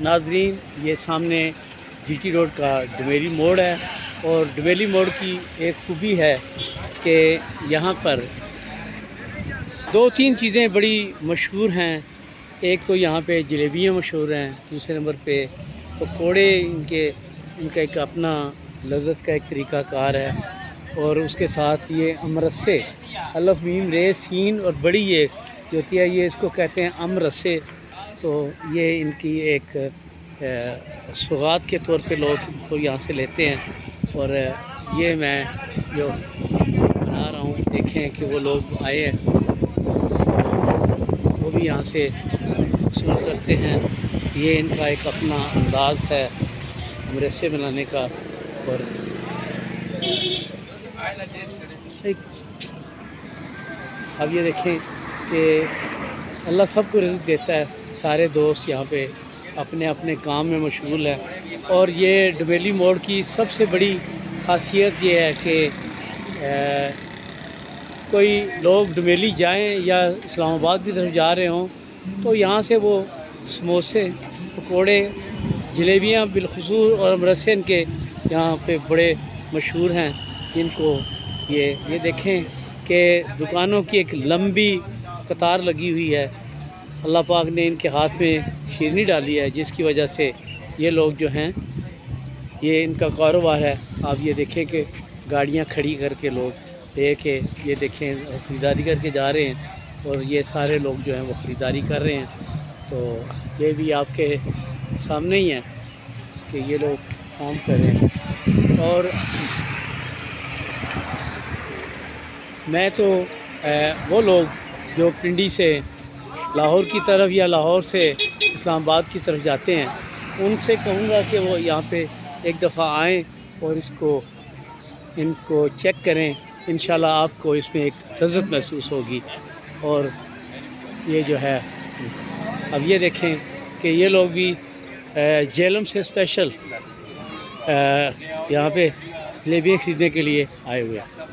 ناظرین، یہ سامنے جی ٹی روڈ کا ڈویلی موڑ ہے، اور ڈویلی موڑ کی ایک خوبی ہے کہ یہاں پر دو تین چیزیں بڑی مشہور ہیں۔ ایک تو یہاں پہ جلیبیاں مشہور ہیں، دوسرے نمبر پہ پکوڑے ان کا ایک اپنا لذت کا ایک طریقہ کار ہے، اور اس کے ساتھ یہ امرسے، الف میم رے سین اور بڑی یہ جو ہوتی ہے، یہ اس کو کہتے ہیں امرسے۔ تو یہ ان کی ایک سوغات کے طور پہ لوگ ان کو یہاں سے لیتے ہیں، اور یہ میں جو بنا رہا ہوں، دیکھیں کہ وہ لوگ آئے ہیں وہ بھی یہاں سے حصول کرتے ہیں۔ یہ ان کا ایک اپنا انداز ہے امرسے بنانے کا، اور اب یہ دیکھیں کہ اللہ سب کو رزق دیتا ہے۔ سارے دوست یہاں پہ اپنے اپنے کام میں مشغول ہیں، اور یہ ڈویلی موڑ کی سب سے بڑی خاصیت یہ ہے کہ کوئی لوگ ڈویلی جائیں یا اسلام آباد کی طرف جا رہے ہوں تو یہاں سے وہ سموسے، پکوڑے، جلیبیاں بالخصوص اور امرسے ان کے یہاں پہ بڑے مشہور ہیں، جن کو یہ دیکھیں کہ دکانوں کی ایک لمبی قطار لگی ہوئی ہے۔ اللہ پاک نے ان کے ہاتھ میں شیرنی ڈالی ہے، جس کی وجہ سے یہ لوگ جو ہیں، یہ ان کا کاروبار ہے۔ آپ یہ دیکھیں کہ گاڑیاں کھڑی کر کے لوگ لے کے یہ دیکھیں خریداری کر کے جا رہے ہیں، اور یہ سارے لوگ جو ہیں وہ خریداری کر رہے ہیں۔ تو یہ بھی آپ کے سامنے ہی ہے کہ یہ لوگ کام کر رہے ہیں۔ اور میں تو وہ لوگ جو پنڈی سے لاہور کی طرف یا لاہور سے اسلام آباد کی طرف جاتے ہیں، ان سے کہوں گا کہ وہ یہاں پہ ایک دفعہ آئیں اور ان کو چیک کریں۔ انشاءاللہ آپ کو اس میں ایک لذت محسوس ہوگی۔ اور یہ جو ہے، اب یہ دیکھیں کہ یہ لوگ بھی جیلم سے اسپیشل یہاں پہ جلیبیاں خریدنے کے لیے آئے ہوئے ہیں۔